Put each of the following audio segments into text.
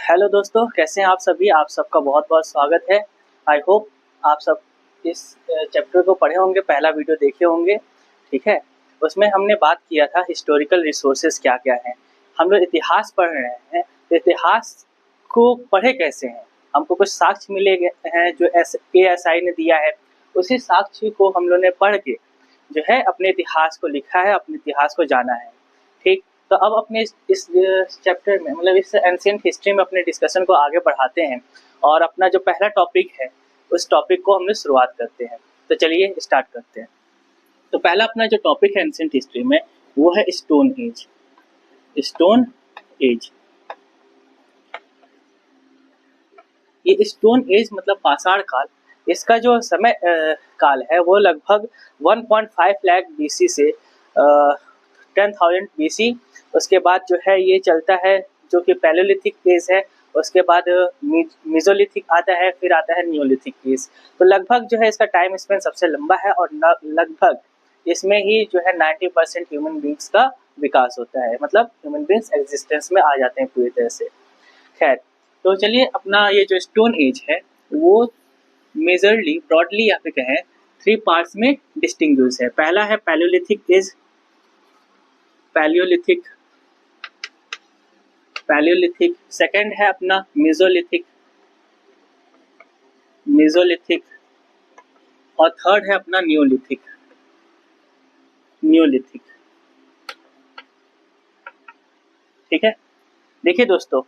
Hello दोस्तों, कैसे हैं आप सभी। आप सबका बहुत बहुत स्वागत है। आई होप आप सब इस चैप्टर को पढ़े होंगे, पहला वीडियो देखे होंगे। ठीक है, उसमें हमने बात किया था हिस्टोरिकल रिसोर्सेज क्या क्या हैं। हम लोग इतिहास पढ़ रहे हैं, तो इतिहास को पढ़े कैसे हैं। हमको कुछ साक्ष्य मिले हैं जो ASI ने दिया है, उसी साक्ष्य को हम लोग ने पढ़ के जो है अपने इतिहास को लिखा है, अपने इतिहास को जाना है। ठीक, तो अब अपने इस चैप्टर में मतलब इस एंशिएंट हिस्ट्री में अपने डिस्कशन को आगे बढ़ाते हैं और अपना जो पहला टॉपिक है उस टॉपिक को हमने शुरुआत करते हैं। तो चलिए स्टार्ट करते हैं। तो पहला अपना जो टॉपिक है एंशिएंट हिस्ट्री में वो है स्टोन एज। स्टोन एज, ये स्टोन एज मतलब पाषाण काल। इसका जो समय काल है वो लगभग 1.5 लाख BC से 10,000 BC। उसके बाद जो है ये चलता है जो कि पैलेयोलिथिक एज है। उसके बाद मेसोलिथिक आता है, फिर आता है नियोलिथिक एज। तो लगभग जो है इसका टाइम स्पेन सबसे लंबा है और लगभग इसमें ही जो है 90% ह्यूमन बींग्स का विकास होता है, मतलब ह्यूमन बींग्स एग्जिस्टेंस में आ जाते हैं पूरी तरह से। खैर, तो चलिए अपना ये जो स्टोन एज है वो मेजरली ब्रॉडली यहाँ पे कहें 3 पार्ट्स में डिस्टिंग्विश है। पहला है पैलियोलिथिक एज, पैलियोलिथिक। सेकंड है अपना मेसोलिथिक और थर्ड है अपना नियोलिथिक। ठीक है, देखिए दोस्तों,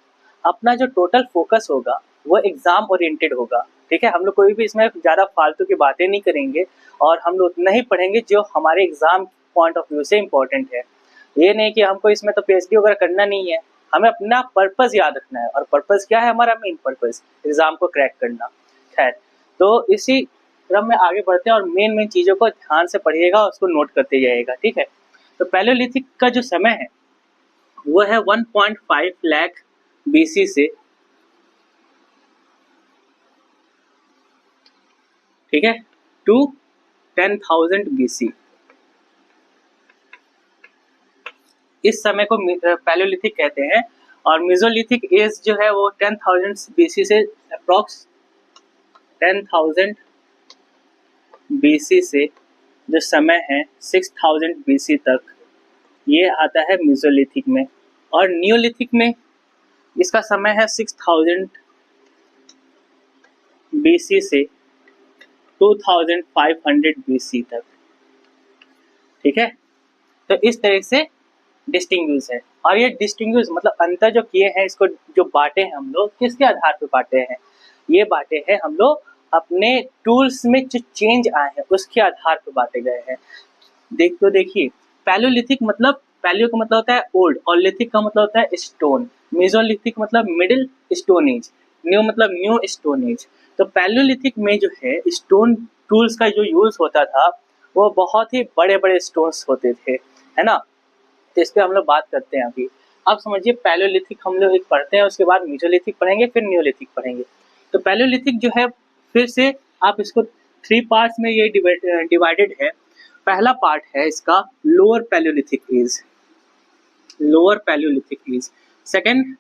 अपना जो टोटल फोकस होगा वो एग्जाम ओरिएंटेड होगा। ठीक है, हम लोग कोई भी इसमें ज़्यादा फालतू की बातें नहीं करेंगे और हम लोग उतना ही पढ़ेंगे जो हमारे एग्जाम पॉइंट ऑफ व्यू से इम्पोर्टेंट है। ये नहीं कि हमको इसमें तो PhD वगैरह करना नहीं है, हमें अपना पर्पस याद रखना है। और पर्पस क्या है हमारा? मेन पर्पस एग्जाम को क्रैक करना। खैर, तो इसी क्रम में आगे बढ़ते हैं और मेन चीज़ों को ध्यान से पढ़िएगा, उसको नोट करते जाइएगा। ठीक है, तो पैलियोलिथिक का जो समय है वो है 1.5 लाख BC से, ठीक है, टू 10,000 BC। इस समय को पैलियोलिथिक कहते हैं। और मेसोलिथिक एज जो है वो 10,000 BC से अप्रॉक्स 10,000 BC से जो समय है 6,000 BC तक, ये आता है मेसोलिथिक में। और नियोलिथिक में इसका समय है 6,000 BC से 2,500 BC तक। ठीक है, तो इस तरह से डिस्टिंग्विश है। और ये डिस्टिंग्विश मतलब अंतर जो किए हैं, इसको जो बांटे हैं हम लोग, किसके आधार पर बांटे हैं? ये बांटे हैं हम लोग अपने टूल्स में जो चेंज आए हैं उसके आधार पर बांटे गए हैं। देखिए, पैलियोलिथिक मतलब पैलियो का मतलब होता है ओल्ड और लिथिक का मतलब होता है स्टोन। मेसोलिथिक मतलब मिडिल स्टोन एज, न्यू मतलब न्यू स्टोन एज। तो पैलियोलिथिक में जो है स्टोन टूल्स का जो यूज होता था वो बहुत ही बड़े बड़े स्टोन्स होते थे, है ना। तो इस पे हम लोग बात करते हैं अभी। अब समझिए, पैलियोलिथिक हम लोग एक पढ़ते हैं, उसके बाद मेसोलिथिक पढ़ेंगे, फिर नियोलिथिक पढ़ेंगे। तो पैलियोलिथिक जो है, फिर से आप इसको 3 पार्ट्स में ये डिवाइडेड है। पहला पार्ट है इसका लोअर पैलियोलिथिक एज। सेकंड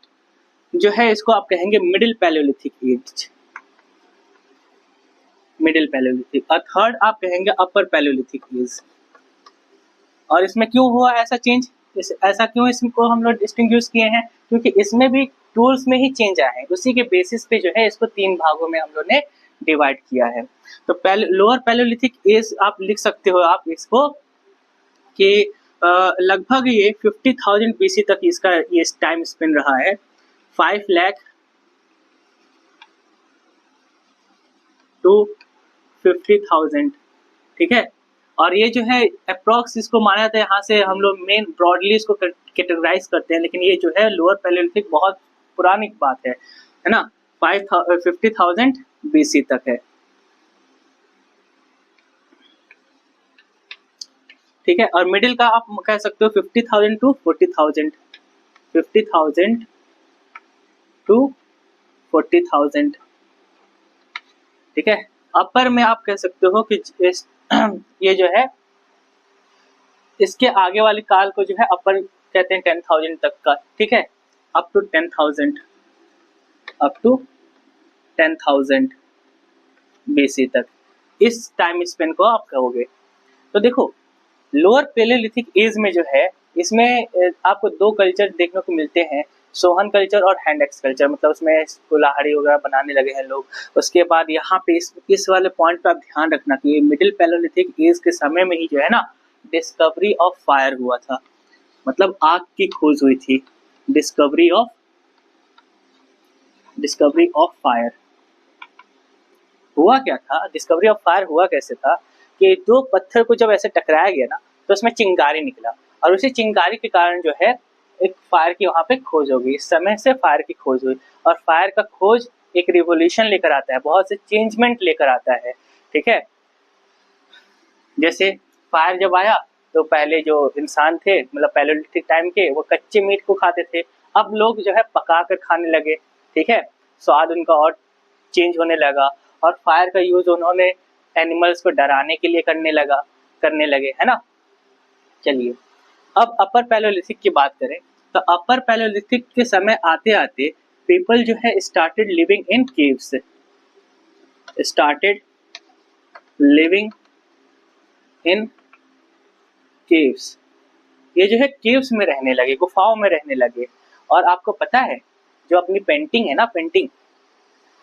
जो है इसको आप कहेंगे मिडिल पैलियोलिथिक। और थर्ड आप कहेंगे अपर पैलियोलिथिक एज। और इसमें क्यों हुआ ऐसा चेंज? ऐसा क्यों इसको हम लोग डिस्टिंग्विश किए हैं? क्योंकि इसमें भी टूल्स में ही चेंज आए हैं, उसी के बेसिस पे जो है इसको 3 भागों में हम लोग ने डिवाइड किया है। तो लोअर पैलियोलिथिक एज आप लिख सकते हो आप इसको कि लगभग ये 50,000 BC तक इसका ये टाइम स्पेन रहा है। 5 लाख टू 50,000। ठीक है, और ये जो है अप्रॉक्स इसको माना जाता है, यहाँ से हम लोग मेन ब्रॉडली इसको कैटेगराइज करते हैं, लेकिन ये जो है लोअर पैलियोलिथिक बहुत पुरानी बात है ना। 50,000 BC तक है। ठीक है, और मिडिल का आप कह सकते हो 50,000 टू 40,000, 50,000 टू 40,000। ठीक है, अपर में आप कह सकते हो कि ये जो है इसके आगे वाली काल को जो है अपर कहते हैं 10,000 तक का। ठीक है, up to 10,000। Up to 10,000 BC तक, इस टाइम स्पेन को आप कहोगे। तो देखो लोअर पैलेलिथिक एज में जो है इसमें आपको दो कल्चर देखने को मिलते हैं, सोहन कल्चर और हैंड एक्स कल्चर, मतलब उसमें कुल्हाड़ी वगैरह बनाने लगे हैं लोग। उसके बाद यहाँ पे इस वाले पॉइंट पे आप ध्यान रखना कि मिडिल पैलेलिथिक एज के समय में ही जो है ना डिस्कवरी ऑफ फायर हुआ था, मतलब आग की खोज हुई थी। डिस्कवरी ऑफ फायर हुआ क्या था, डिस्कवरी ऑफ फायर हुआ कैसे था कि दो पत्थर को जब ऐसे टकराया गया ना तो उसमें चिंगारी निकला, और उसी चिंगारी के कारण जो है एक फायर की वहां पे खोज हो गई। इस समय से फायर की खोज हुई, और फायर का खोज एक रिवोल्यूशन लेकर आता है, बहुत से चेंजमेंट लेकर आता है। ठीक है, जैसे फायर जब आया तो पहले जो इंसान थे मतलब पैलेलिथिक टाइम के, वो कच्चे मीट को खाते थे, अब लोग जो है पका कर खाने लगे। ठीक है, स्वाद उनका और चेंज होने लगा, और फायर का यूज उन्होंने एनिमल्स को डराने के लिए करने लगे, है ना। चलिए अब अपर पैलेलिथिक की बात करें, तो अपर पैलेलिथिक के समय आते आते पीपल जो है started living in caves, in caves. ये जो है केव्स में रहने लगे, गुफाओं में रहने लगे। और आपको पता है जो अपनी पेंटिंग है ना, पेंटिंग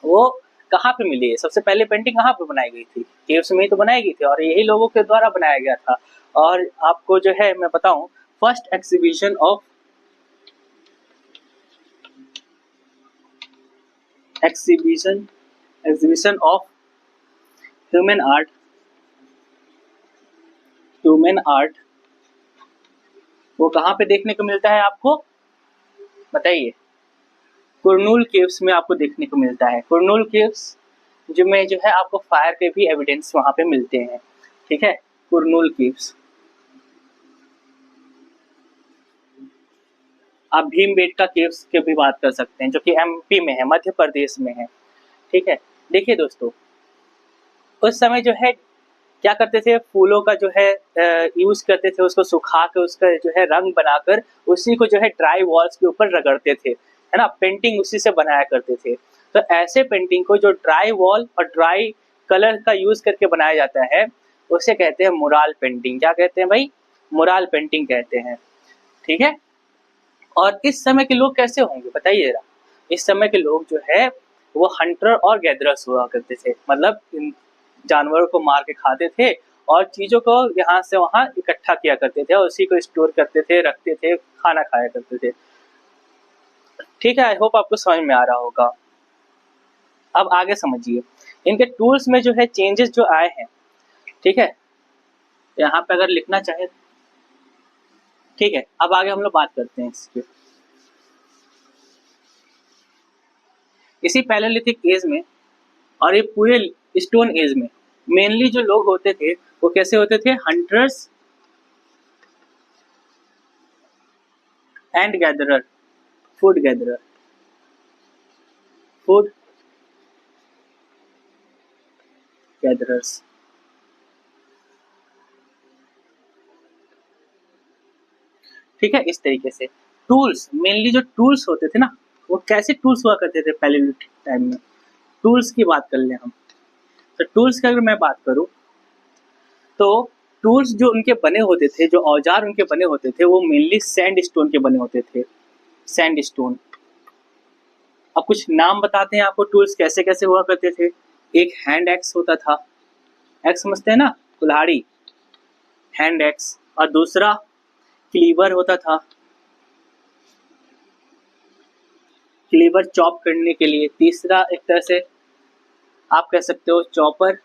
वो कहाँ पे मिली है? सबसे पहले पेंटिंग कहाँ पे बनाई गई थी? केव्स में ही तो बनाई गई थी, और यही लोगों के द्वारा बनाया गया था। और आपको जो है मैं बताऊं, first exhibition of human art वो कहाँ पे देखने को मिलता है आपको, बताइए? कुरनूल केव्स में आपको देखने को मिलता है। कुरनूल केव्स जो है आपको फायर के भी एविडेंस वहां पे मिलते हैं। ठीक है, कुरनूल केव्स। आप भीमबेटका केव्स की भी बात कर सकते हैं, जो कि एमपी में है, मध्य प्रदेश में है। ठीक है, देखिए दोस्तों, उस समय जो है क्या करते थे, फूलों का जो है यूज करते थे, उसको सुखा के उसका जो है रंग बनाकर उसी को जो है ड्राई वॉल्स के ऊपर रगड़ते थे, है ना। पेंटिंग उसी से बनाया करते थे। तो ऐसे पेंटिंग को जो ड्राई वॉल और ड्राई कलर का यूज करके बनाया जाता है उसे कहते हैं मुराल पेंटिंग। क्या कहते हैं भाई? मुराल पेंटिंग कहते हैं। ठीक है, और इस समय के लोग कैसे होंगे बताइए जरा। इस समय के लोग जो है वो हंटर और गैदरर्स हुआ करते थे, मतलब जानवरों को मार के खाते थे और चीजों को यहाँ से वहां इकट्ठा किया करते थे और उसी को स्टोर करते थे, रखते थे, खाना खाया करते थे। ठीक है, आई होप आपको समझ में आ रहा होगा। अब आगे समझिए, इनके टूल्स में जो है चेंजेस जो आए हैं। ठीक है, यहाँ पे अगर लिखना चाहे, ठीक है, अब आगे हम लोग बात करते हैं इसके। इसी पैलेलिथिक एज में और ये पूरे स्टोन एज में मेनली जो लोग होते थे वो कैसे होते थे? Hunters and gatherer, food gatherers. ठीक है, इस तरीके से टूल्स, मेनली जो टूल्स होते थे ना, वो कैसे टूल्स हुआ करते थे पैलेलिथिक टाइम में? टूल्स की बात कर लें हम, तो टूल्स की अगर मैं बात करूं तो टूल्स जो उनके बने होते थे, जो औजार उनके बने होते थे, वो मेनली सैंड स्टोन के बने होते थे। Sand stone. अब कुछ नाम बताते हैं आपको, टूल्स कैसे कैसे हुआ करते थे। एक हैंड एक्स होता था, एक्स समझते हैं ना, कुल्हाड़ी, हैंड एक्स। और दूसरा क्लीवर होता था, क्लीवर चॉप करने के लिए। तीसरा एक तरह से आप कह सकते हो चॉपर,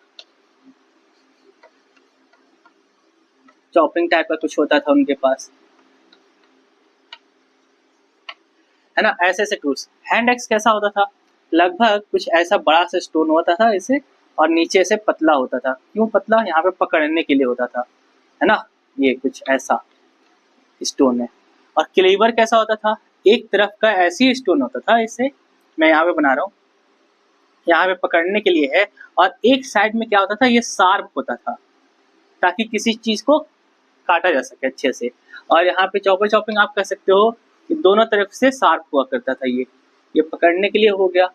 चॉपिंग टाइप का कुछ होता था उनके पास, है ना। ऐसे ऐसे टूल्स। हैंड एक्स कैसा होता था? लगभग कुछ ऐसा बड़ा सा स्टोन होता था इसे, और नीचे से पतला होता था। क्यों पतला? यहाँ पे पकड़ने के लिए होता था, है ना। ये कुछ ऐसा स्टोन है। और क्लीवर कैसा होता था? एक तरफ का ऐसी स्टोन होता था, इसे मैं यहाँ पे बना रहा हूँ, यहाँ पे पकड़ने के लिए है। और एक साइड में क्या होता था, ये शार्प होता था ताकि किसी चीज को काटा जा सके अच्छे से। और यहाँ पे चॉपर चॉपिंग आप कह सकते हो कि दोनों तरफ से शार्प हुआ करता था ये ये पकड़ने के लिए हो गया,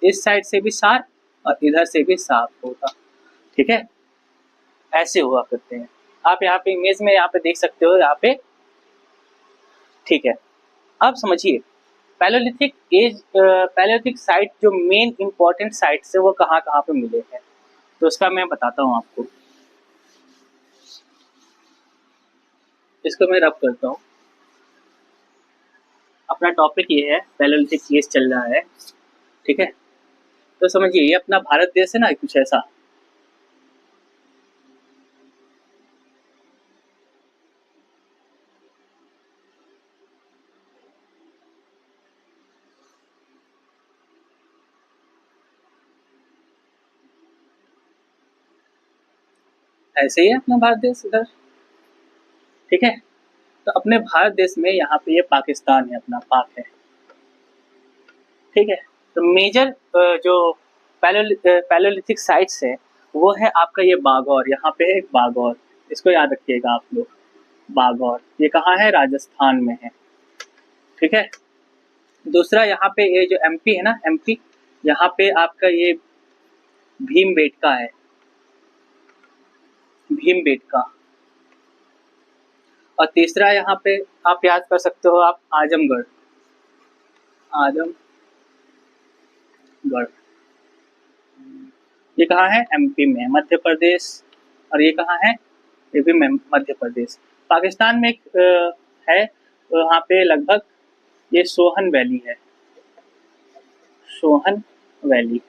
इस साइड से भी शार्प और इधर से भी शार्प होगा, ठीक है, ऐसे हुआ करते हैं। आप यहाँ पे इमेज में यहाँ पे देख सकते हो यहाँ पे, ठीक है। अब समझिए पैलेयोलिथिक एज, पैलेयोलिथिक साइट जो मेन इंपॉर्टेंट साइट्स है वो कहाँ कहाँ पे मिले हैं, तो उसका मैं बताता हूँ आपको। इसको मैं रब करता हूँ। अपना टॉपिक ये है, पैलेयोलिथिक एज चल रहा है, ठीक है। तो समझिए ये अपना भारत देश है ना, कुछ ऐसा, ऐसे ही है अपना भारत देश इधर, ठीक है। तो अपने भारत देश में यहाँ पे ये पाकिस्तान है, अपना पाक है, ठीक है। तो मेजर जो पैलेयोलिथिक साइट्स है वो है आपका ये बागौर, यहाँ पे है एक बागौर, इसको याद रखिएगा आप लोग, बागौर ये कहाँ है, राजस्थान में है, ठीक है। दूसरा यहाँ पे ये जो एमपी है ना, एमपी, यहाँ पे आपका ये भीमबेटका है, भीमबेटका। और तीसरा यहाँ पे आप याद कर सकते हो आप, आजमगढ़, आजमगढ़, ये कहाँ है, एमपी में, मध्य प्रदेश। और ये कहाँ है, ये भी मध्य प्रदेश। पाकिस्तान में एक है, वहाँ पे लगभग ये सोहन वैली है, सोहन वैली,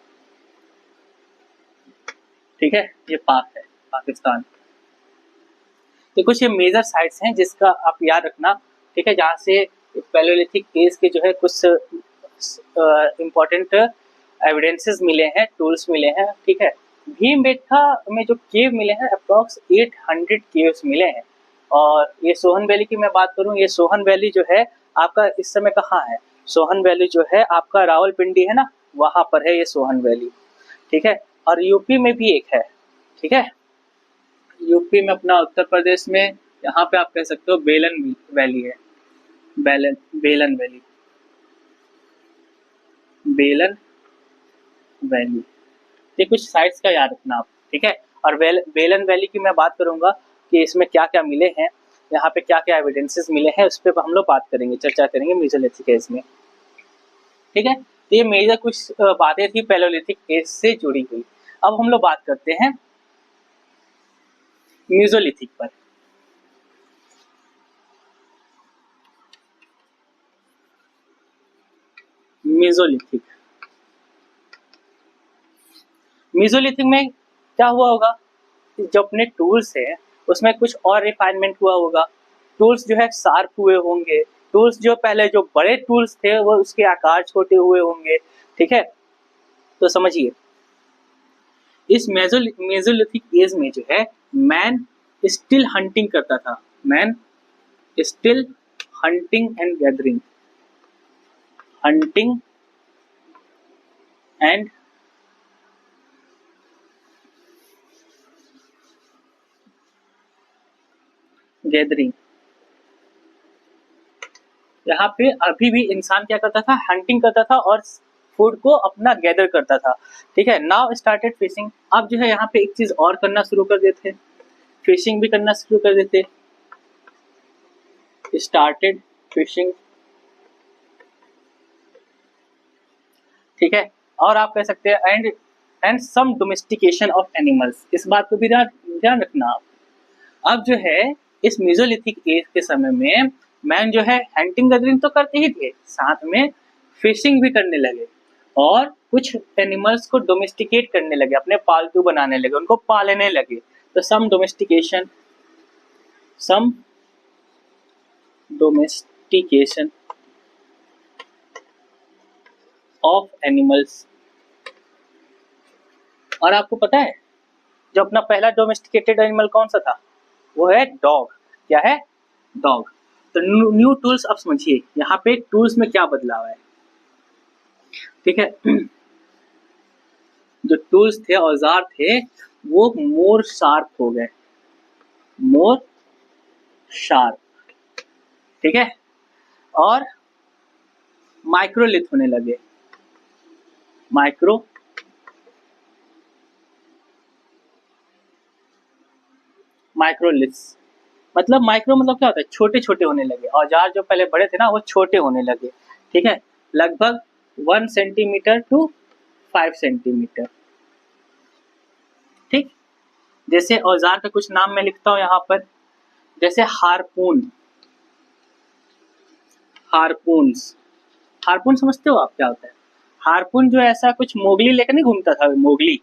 ठीक है, ये पाक है पाकिस्तान। तो कुछ ये मेजर साइट्स हैं जिसका आप याद रखना, ठीक है, जहाँ से पैलेयोलिथिक एज के जो है कुछ इम्पोर्टेंट एविडेंसेस मिले हैं, टूल्स मिले हैं, ठीक है। भीमबेटका में जो केव मिले हैं अप्रॉक्स 800 केव्स मिले हैं। और ये सोहन वैली की मैं बात करूँ, ये सोहन वैली जो है आपका इस समय कहाँ है, सोहन वैली जो है आपका रावलपिंडी है ना, वहाँ पर है ये सोहन वैली, ठीक है। और यूपी में भी एक है, ठीक है, यूपी में अपना उत्तर प्रदेश में, यहाँ पे आप कह सकते हो बेलन वैली है, बेलन वैली, बेलन वैली। ये कुछ साइट्स का याद रखना आप, ठीक है। और बेलन वैली की मैं बात करूंगा कि इसमें क्या क्या मिले हैं, यहाँ पे क्या क्या एविडेंसेस मिले हैं, उस पर हम लोग बात करेंगे, चर्चा करेंगे मेसोलिथिक एज में, ठीक है। तो ये मेजर कुछ बातें थी पैलेयोलिथिक एज से जुड़ी हुई। अब हम लोग बात करते हैं मेसोलिथिक पर। मेसोलिथिक, मेसोलिथिक में क्या हुआ होगा, जो अपने टूल्स है उसमें कुछ और रिफाइनमेंट हुआ होगा, टूल्स जो है शार्प हुए होंगे, टूल्स जो पहले जो बड़े टूल्स थे वो उसके आकार छोटे हुए होंगे, ठीक है। तो समझिए इस मेसोलिथिक एज में जो है मैन स्टिल हंटिंग करता था, man still hunting and gathering, hunting and gathering. यहाँ पे अभी भी इंसान क्या करता था, हंटिंग करता था और फूड को अपना गैदर करता था, ठीक है। नाउ स्टार्टेड फिशिंग, अब जो है यहाँ पे एक चीज और करना शुरू कर देते, फिशिंग भी करना शुरू कर देते, स्टार्टेड फिशिंग, ठीक है। और आप कह सकते हैं and some domestication of animals, इस बात को भी ध्यान रखना आप। अब जो है इस मेसोलिथिक एज के समय में मैन जो है हंटिंग गैदरिंग तो करते ही थे, साथ में फिशिंग भी करने लगे और कुछ एनिमल्स को डोमेस्टिकेट करने लगे, अपने पालतू बनाने लगे, उनको पालने लगे। तो सम डोमेस्टिकेशन ऑफ एनिमल्स। और आपको पता है जो अपना पहला डोमेस्टिकेटेड एनिमल कौन सा था, वो है डॉग। क्या है, डॉग। तो न्यू टूल्स, अब समझिए यहाँ पे टूल्स में क्या बदलाव है, ठीक है। जो टूल्स थे, औजार थे, वो मोर शार्प हो गए, मोर शार्प, ठीक है। और माइक्रोलिथ होने लगे, माइक्रो माइक्रोलिथ्स, मतलब माइक्रो मतलब क्या होता है, छोटे छोटे होने लगे। औजार जो पहले बड़े थे ना वो छोटे होने लगे, ठीक है, लगभग 1 सेंटीमीटर टू 5 सेंटीमीटर। ठीक, जैसे औजार का कुछ नाम मैं लिखता हूँ यहाँ पर, जैसे हारपून, हारपून्स, हारपून समझते हो आप क्या होता है? हारपून जो ऐसा कुछ मोगली लेकर नहीं घूमता था, मोगली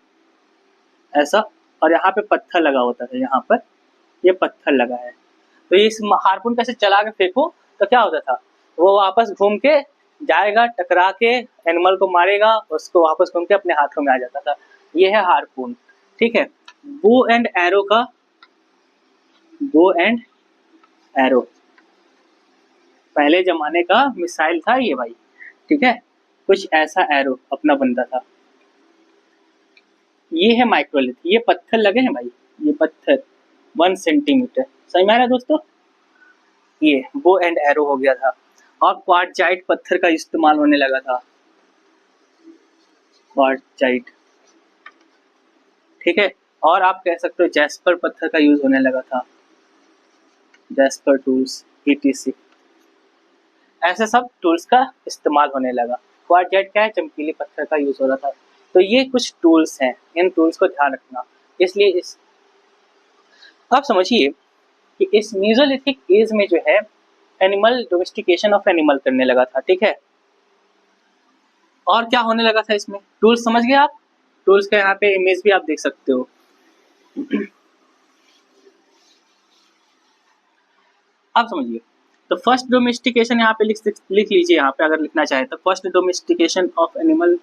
ऐसा, और यहाँ पे पत्थर लगा होता था, यहाँ पर ये पत्थर लगा है, तो इस हारपून कैसे चला के फेंको तो क्या होता था, वो वापस घूम के जाएगा, टकरा के एनिमल को मारेगा, उसको वापस घूम के अपने हाथों में आ जाता था, ये है हारपून। ठीक है, बो एंड एरो का, बो एंड एरो पहले जमाने का मिसाइल था ये भाई, ठीक है, कुछ ऐसा एरो अपना बनता था। ये है माइक्रोलिथ, ये पत्थर लगे हैं भाई, ये पत्थर 1 सेंटीमीटर, समझ में आ रहा है दोस्तों? ये बो एंड एरो हो गया था, और क्वार्टजाइट पत्थर का इस्तेमाल होने लगा था, क्वार्टजाइट, ठीक है, और आप कह सकते हो जैस्पर पत्थर का यूज होने लगा था, जैस्पर टूल्स ETC, ऐसे सब टूल्स का इस्तेमाल होने लगा। क्वार्टजाइट क्या है, चमकीले पत्थर का यूज हो रहा था। तो ये कुछ टूल्स हैं, इन टूल्स को ध्यान रखना। इसलिए इस आप समझिए कि इस मेसोलिथिक एज में जो है एनिमल डोमेस्टिकेशन ऑफ एनिमल करने लगा था, ठीक है, और क्या होने लगा था इसमें, टूल्स समझ गए आप? टूल्स का यहाँ पे इमेज भी आप देख सकते हो। आप समझिए, तो फर्स्ट डोमेस्टिकेशन यहाँ पे लिख लीजिए, यहाँ पे अगर लिखना चाहे तो first domestication of animal,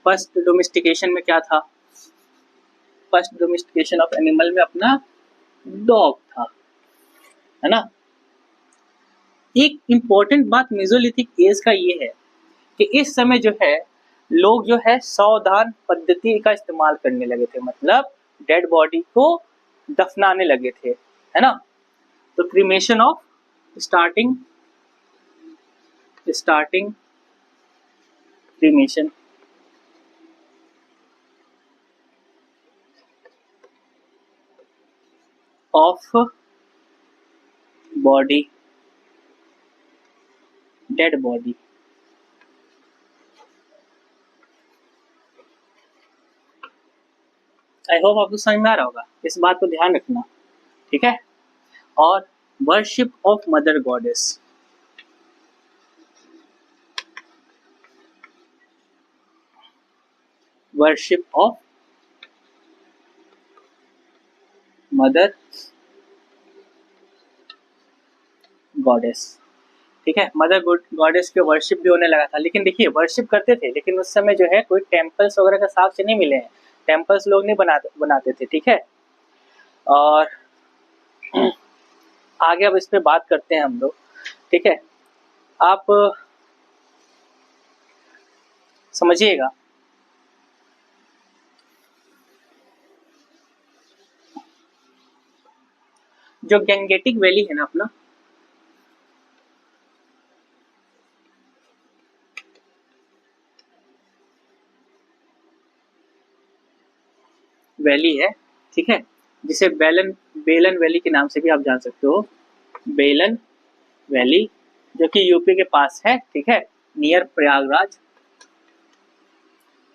first domestication में क्या था, फर्स्ट डोमेस्टिकेशन ऑफ एनिमल में अपना डॉग था, है ना। एक इम्पोर्टेंट बात मेसोलिथिक एज का ये है कि इस समय जो है लोग जो है सावधान पद्धति का इस्तेमाल करने लगे थे, मतलब डेड बॉडी को दफनाने लगे थे, है ना। तो cremation of starting cremation of body, dead body, I hope आपको समझ में आ रहा होगा, इस बात को ध्यान रखना, ठीक है। और worship of mother goddess, worship of mother goddess, ठीक है, मदर गॉडेस के वर्शिप भी होने लगा था। लेकिन देखिए वर्शिप करते थे, लेकिन उस समय जो है कोई टेम्पल्स वगैरह का साफ से नहीं मिले हैं, टेम्पल्स लोग नहीं बनाते थे, ठीक है। और आगे अब इस पे बात करते हैं हम लोग, ठीक है। आप समझिएगा, जो गैंगेटिक वैली है ना अपना, वैली है, ठीक है, जिसे बेलन वैली के नाम से भी आप जान सकते हो, बेलन वैली, जो कि यूपी के पास है, ठीक है, नियर प्रयागराज,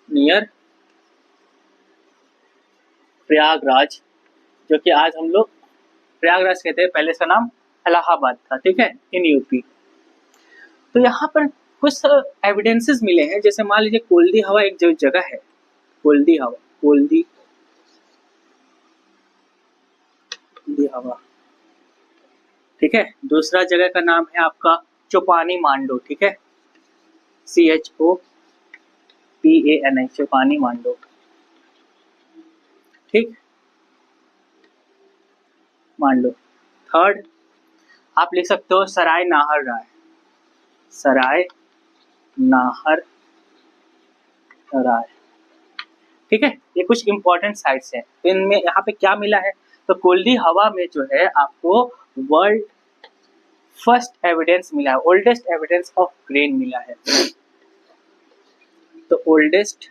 नियर प्रयागराज, जो कि आज हम लोग प्रयागराज कहते हैं, पहले इसका नाम इलाहाबाद था, ठीक है, इन यूपी। तो यहाँ पर कुछ एविडेंसेस मिले हैं, जैसे मान लीजिए कोल्दी हवा एक जो जगह है, कोल्दी हवा, कोल्दी हवा, ठीक है। दूसरा जगह का नाम है आपका चौपानी मांडो, ठीक है, CHOPANI, चौपानी मांडो, ठीक, मांडो। थर्ड आप लिख सकते हो सराय नाहर राय, सराय नाहर राय, ठीक है। ये कुछ इंपॉर्टेंट साइट्स हैं, तो इनमें यहाँ पे क्या मिला है, तो कोल्दी हवा में जो है आपको वर्ल्ड फर्स्ट एविडेंस मिला है, ओल्डेस्ट एविडेंस ऑफ ग्रेन मिला है। तो ओल्डेस्ट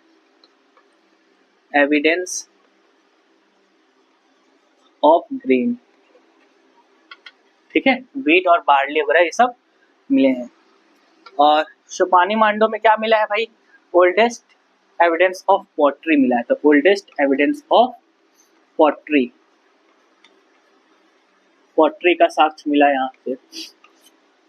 एविडेंस ऑफ ग्रेन, ठीक है, व्हीट और बार्ली वगैरह ये सब मिले हैं। और शोपानी मांडो में क्या मिला है भाई, ओल्डेस्ट एविडेंस ऑफ पॉटरी मिला है, तो oldest evidence of pottery, pottery का साक्ष्य मिला यहाँ पे।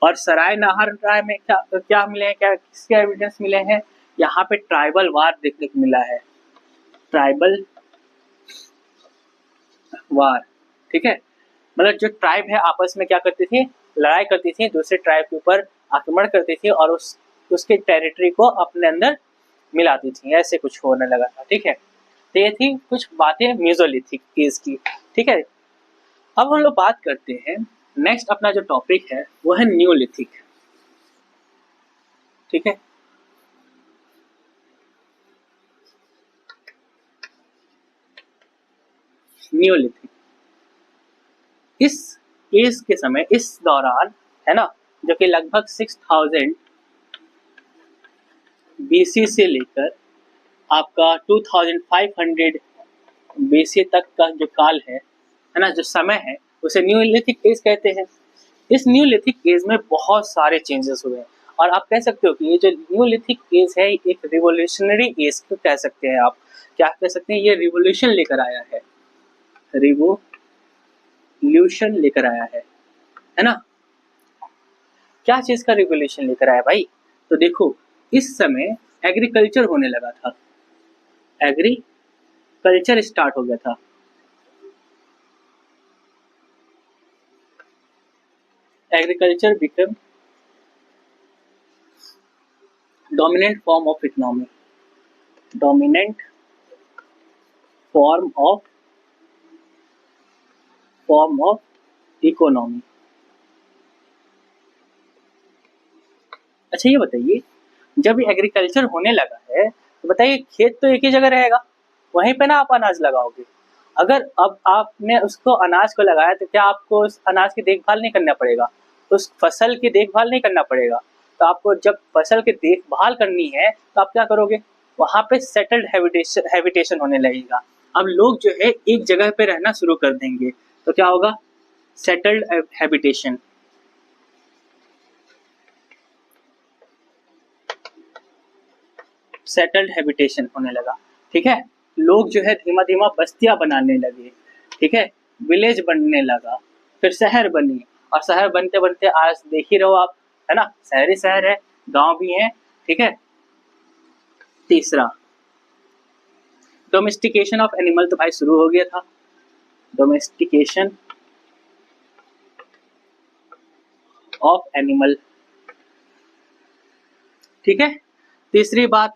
और सराय नाहरलागुन में क्या क्या मिले हैं, क्या किसके एविडेंस मिले हैं, यहाँ पे ट्राइबल वार देखने को मिला है, ट्राइबल वार, ठीक है, मतलब जो ट्राइब है आपस में क्या करती थी, लड़ाई करती थी, दूसरे ट्राइब के ऊपर आक्रमण करती थी और उसके टेरिटरी को अपने अंदर मिलाती थी, ऐसे कुछ होने लगा था, ठीक है। तो ये थी कुछ बातें मेसोलिथिक एज की, ठीक है। अब हम लोग बात करते हैं, नेक्स्ट अपना जो टॉपिक है वो है न्यूलिथिक, ठीक है। न्यूलिथिक इस एज के समय, इस दौरान, है ना, जो कि लगभग 6000 बीसी से लेकर आपका 2500 बीसी तक का जो काल है ना, जो समय है, उसे न्यूलिथिक एज कहते हैं। इस न्यूलिथिक एज में बहुत सारे चेंजेस हुए हैं और आप कह सकते हो कि ये जो न्यूलिथिक एज है एक रिवोल्यूशनरी एज को कह सकते हैं आप, क्या कह सकते हैं, ये रिवोल्यूशन लेकर आया है, रिवोल्यूशन लेकर आया है ना। क्या चीज का रिवोल्यूशन लेकर आया भाई, तो देखो इस समय एग्रीकल्चर होने लगा था, एग्रीकल्चर स्टार्ट हो गया था, agriculture become dominant form of economy, dominant form of economy। अच्छा ये बताइए, जब ये एग्रीकल्चर होने लगा है तो बताइए खेत तो एक ही जगह रहेगा, वहीं पे ना आप अनाज लगाओगे। अगर अब आपने उसको अनाज को लगाया तो क्या आपको उस अनाज की देखभाल नहीं करना पड़ेगा, उस फसल की देखभाल नहीं करना पड़ेगा। तो आपको जब फसल की देखभाल करनी है तो आप क्या करोगे, वहां पे सेटल्ड हैबिटेशन होने लगेगा। अब लोग जो है एक जगह पे रहना शुरू कर देंगे तो क्या होगा, सेटल्ड हैबिटेशन, सेटल्ड हैबिटेशन होने लगा, ठीक है। लोग जो है धीमा धीमा बस्तियां बनाने लगे, ठीक है, विलेज बनने लगा, फिर शहर बनी, और शहर बनते बनते आज देख ही रहो आप, है ना, शहरी शहर है, गांव भी है, ठीक है। तीसरा, डोमेस्टिकेशन ऑफ एनिमल, तो भाई शुरू हो गया था, डोमेस्टिकेशन ऑफ एनिमल, ठीक है। तीसरी बात,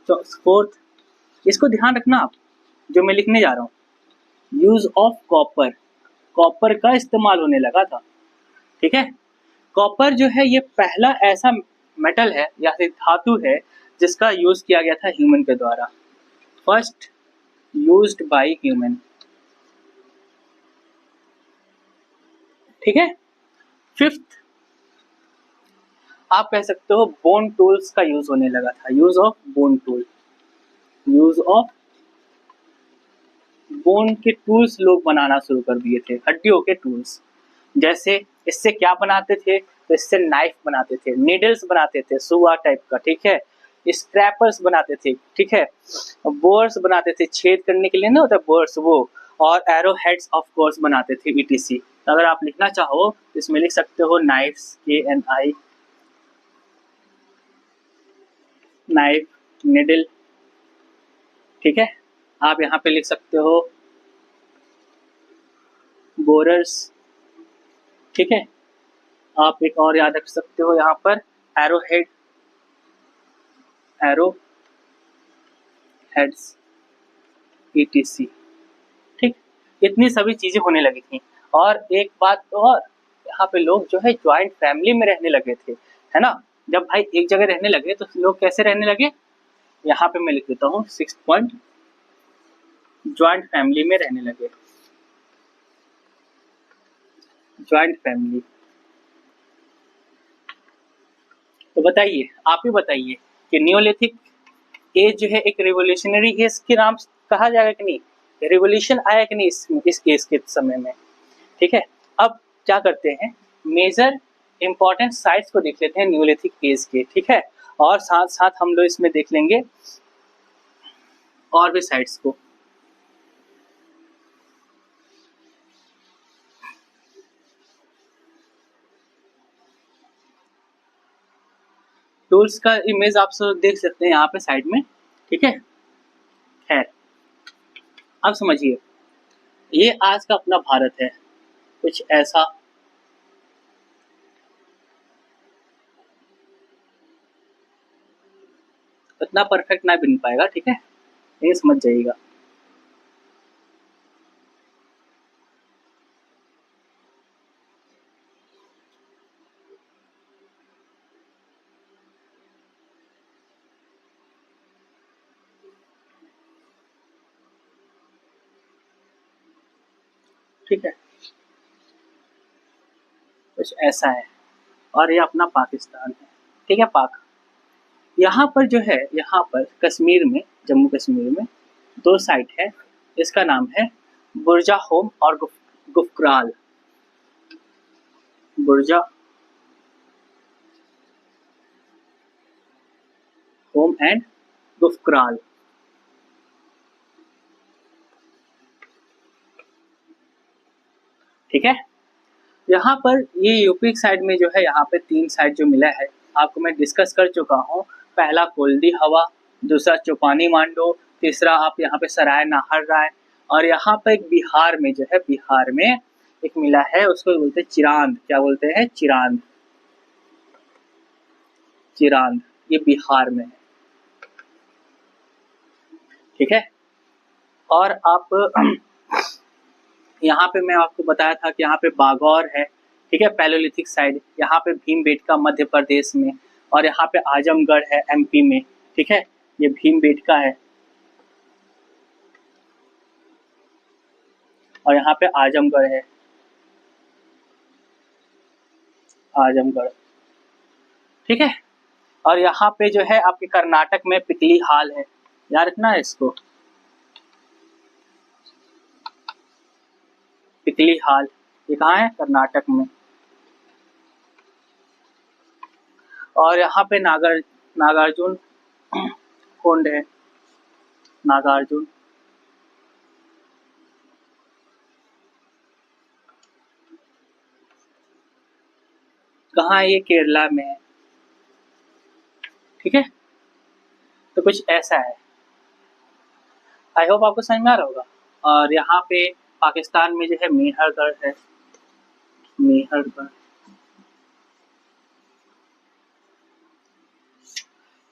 फोर्थ, इसको ध्यान रखना आप, जो मैं लिखने जा रहा हूँ, यूज ऑफ कॉपर, कॉपर का इस्तेमाल होने लगा था, ठीक है। कॉपर जो है ये पहला ऐसा मेटल है या फिर धातु है जिसका यूज किया गया था ह्यूमन के द्वारा, फर्स्ट यूज्ड बाय ह्यूमन, ठीक है। फिफ्थ, आप कह सकते हो बोन टूल्स का यूज होने लगा था, use of bone tool, use of bone के टूल्स लोग बनाना शुरू कर दिए थे, हड्डियों के टूल्स। जैसे इससे क्या बनाते थे, तो इससे नाइफ बनाते थे, नीडल्स बनाते थे सुआ टाइप का, ठीक है, स्क्रैपर्स बनाते थे, ठीक है, बोर्स बनाते थे, छेद करने के लिए ना होता है बोर्स वो, और एरो हेड्स ऑफ कोर्स बनाते थे, ईटीसी। तो अगर आप लिखना चाहो तो इसमें लिख सकते हो नाइफ्स, KNI, नाइफ, निडल, ठीक है। आप यहाँ पे लिख सकते हो बोरर्स, ठीक है। आप एक और याद रख सकते हो यहाँ पर arrow head, arrow heads, ETC, ठीक। इतनी सभी चीजें होने लगी थी। और एक बात तो और, यहाँ पे लोग जो है ज्वाइंट फैमिली में रहने लगे थे, है ना। जब भाई एक जगह रहने लगे तो लोग कैसे रहने लगे, यहाँ पे मैं लिख देता हूँ 6 पॉइंट, ज्वाइंट फैमिली में रहने लगे, ज्वाइंट फैमिली। तो बताइए, आप ही बताइए कि न्यूलिथिक एज जो है एक रिवोल्यूशनरी एज के नाम से कहा जाएगा कि नहीं, रिवोल्यूशन आया कि नहीं इस एज के समय में। ठीक है, अब क्या करते हैं, मेजर इंपॉर्टेंट साइट्स को देख लेते हैं न्यूलिथिक एज के। ठीक है, और साथ साथ हम लोग इसमें देख लेंगे और भी साइट्स को। टूल्स का इमेज आप सब देख सकते हैं यहाँ पे साइड में। ठीक है, खैर अब समझिए, ये आज का अपना भारत है, कुछ ऐसा। इतना परफेक्ट ना बन पाएगा, ठीक है, ये समझ जाइएगा। ठीक है, कुछ ऐसा है, और ये अपना पाकिस्तान है। ठीक है, पाक। यहाँ पर जो है, यहाँ पर कश्मीर में, जम्मू कश्मीर में दो साइट है। इसका नाम है बुर्जा होम और गुफक्राल। बुर्जा होम एंड गुफक्राल। ठीक है, यहाँ पर ये यूपी साइड में जो है, यहाँ पे 3 साइड जो मिला है आपको मैं डिस्कस कर चुका हूँ। पहला कोल्डी हवा, दूसरा चौपानी मांडो, तीसरा आप यहाँ पे सराय नाहर राय, और यहाँ पे एक बिहार में जो है, बिहार में एक मिला है, उसको बोलते हैं चिरांद। क्या बोलते हैं? चिरांद। चिरांद, ये बिहार में है। ठीक है, और आप यहाँ पे मैं आपको बताया था कि यहाँ पे बागौर है। ठीक है, पैलोलिथिक साइड। यहाँ पे भीमबेटका मध्य प्रदेश में, और यहाँ पे आजमगढ़ है एमपी में। ठीक है, ये भीमबेटका है, और यहाँ पे आजमगढ़ है, आजमगढ़। ठीक है, और यहाँ पे जो है आपके कर्नाटक में पिकली हाल है, याद रखना है इसको, पिकली हाल। ये कहाँ है? कर्नाटक में। और यहाँ पे नागार्जुन कुंड है, नागार्जुन। कहाँ है? ये केरला में है। ठीक है, तो कुछ ऐसा है। आई होप आपको समझ में आ रहा होगा। और यहाँ पे पाकिस्तान में जो है मेहरगढ़ है, मेहरगढ़।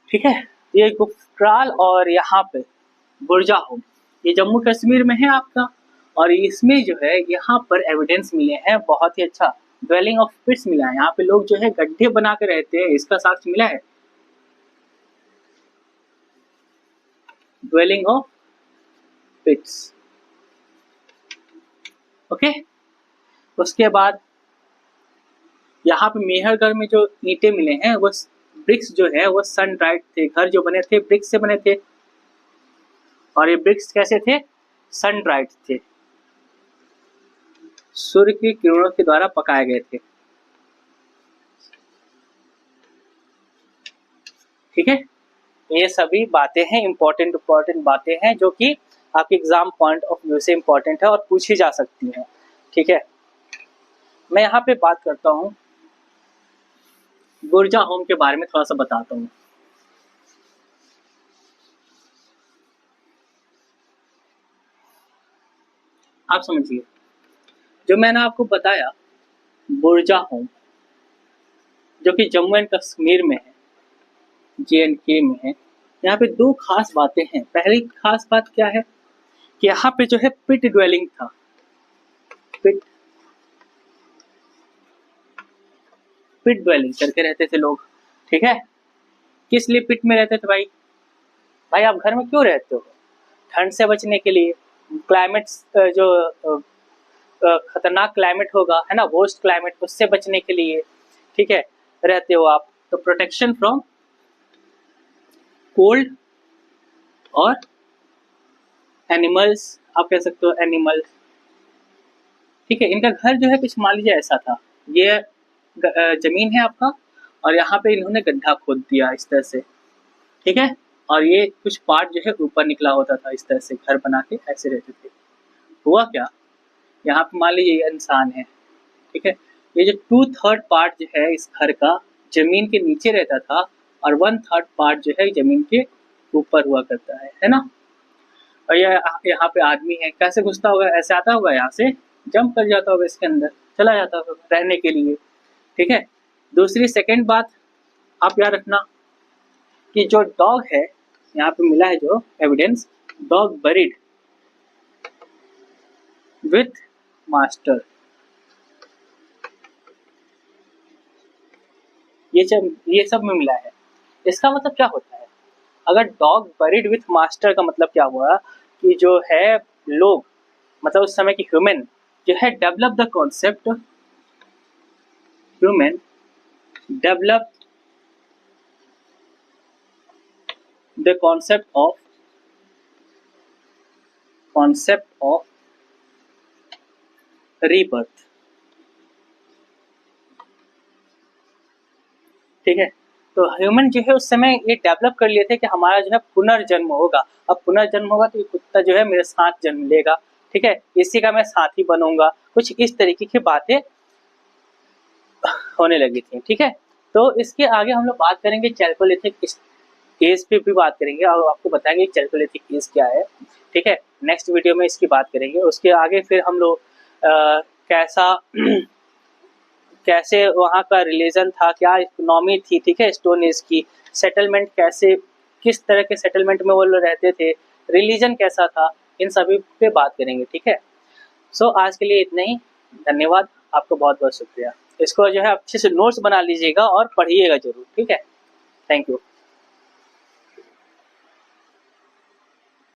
ठीक है, ये गुफक्राल और यहाँ पे बुर्जा होम, ये जम्मू कश्मीर में है आपका। और इसमें जो है, यहाँ पर एविडेंस मिले हैं बहुत ही अच्छा। ड्वेलिंग ऑफ पिट्स मिला है, यहाँ पे लोग जो है गड्ढे बना के रहते हैं, इसका साक्ष्य मिला है। Dwelling of पिट्स। ओके, उसके बाद यहाँ पे मेहरगढ़ में जो ईंटें मिले हैं, वो ब्रिक्स जो है वो सन ड्राइड थे। घर जो बने थे ब्रिक्स से बने थे, और ये ब्रिक्स कैसे थे? सन ड्राइड थे, सूर्य की किरणों के द्वारा पकाए गए थे। ठीक है, ये सभी बातें हैं, इंपॉर्टेंट बातें हैं, जो कि आपके एग्जाम पॉइंट ऑफ व्यू से इंपॉर्टेंट है और पूछी जा सकती हैं। ठीक है, मैं यहाँ पे बात करता हूँ, बुर्जा होम के बारे में थोड़ा सा बताता हूँ। आप समझिए, जो मैंने आपको बताया बुर्जा होम, जो कि जम्मू एंड कश्मीर में है, JNK में है। यहाँ पे 2 खास बातें हैं। पहली खास बात क्या है कि यहाँ पे जो है पिट ड्वेलिंग था। पिट ड्वेलिंग करके रहते थे लोग। ठीक है, किस लिए पिट में रहते थे भाई? भाई आप घर में क्यों रहते हो? ठंड से बचने के लिए। क्लाइमेट जो खतरनाक क्लाइमेट होगा, है ना, वर्स्ट क्लाइमेट, उससे बचने के लिए, ठीक है, रहते हो आप। तो प्रोटेक्शन फ्रॉम कोल्ड और एनिमल्स, आप कह सकते हो एनिमल्स, ठीक है। इनका घर जो है कुछ मान लीजिए ऐसा था, ये जमीन है आपका और यहाँ पे इन्होंने गड्ढा खोद दिया इस तरह से, ठीक है। और ये कुछ पार्ट जो है ऊपर निकला होता था, इस तरह से घर बना के ऐसे रहते थे। हुआ क्या, यहाँ पे मान लीजिए ये इंसान है, ठीक है। ये जो 2/3 पार्ट जो है इस घर का जमीन के नीचे रहता था और 1/3 पार्ट जो है जमीन के ऊपर हुआ करता है ना। और यहाँ पे आदमी है, कैसे घुसता होगा, ऐसे आता होगा, यहाँ से जंप कर जाता होगा, इसके अंदर चला जाता होगा रहने के लिए, ठीक है। दूसरी सेकंड बात आप याद रखना कि जो डॉग है, यहाँ पे मिला है जो evidence, dog buried with master, ये सब में मिला है। इसका मतलब क्या होता है, अगर डॉग बरीड विथ मास्टर का मतलब क्या हुआ कि जो है लोग, मतलब उस समय की ह्यूमन जो है develop the concept, human develop the concept of rebirth, ठीक है। तो ह्यूमन जो है उस समय ये डेवलप कर लिए थे कि हमारा जो है पुनर्जन्म होगा, अब पुनर्जन्म होगा तो ये कुत्ता जो है मेरे साथ जन्म लेगा, ठीक है, इसी का मैं साथी बनूंगा, कुछ इस तरीके की बातें होने लगी थी, ठीक है। तो इसके आगे हम लोग बात करेंगे चैल्कोलिथिक एज पे भी बात करेंगे और आपको बताएंगे चैल्कोलिथिक एज क्या है, ठीक है। नेक्स्ट वीडियो में इसकी बात करेंगे। उसके आगे फिर हम लोग कैसा कैसे वहाँ का रिलीजन था, क्या इकोनॉमी थी, ठीक है, स्टोन एज की सेटलमेंट, कैसे किस तरह के सेटलमेंट में वो लोग रहते थे, रिलीजन कैसा था, इन सभी पे बात करेंगे, ठीक है। सो आज के लिए इतना ही, धन्यवाद, आपको बहुत बहुत शुक्रिया। इसको जो है अच्छे से नोट्स बना लीजिएगा और पढ़िएगा जरूर, ठीक है। Thank you.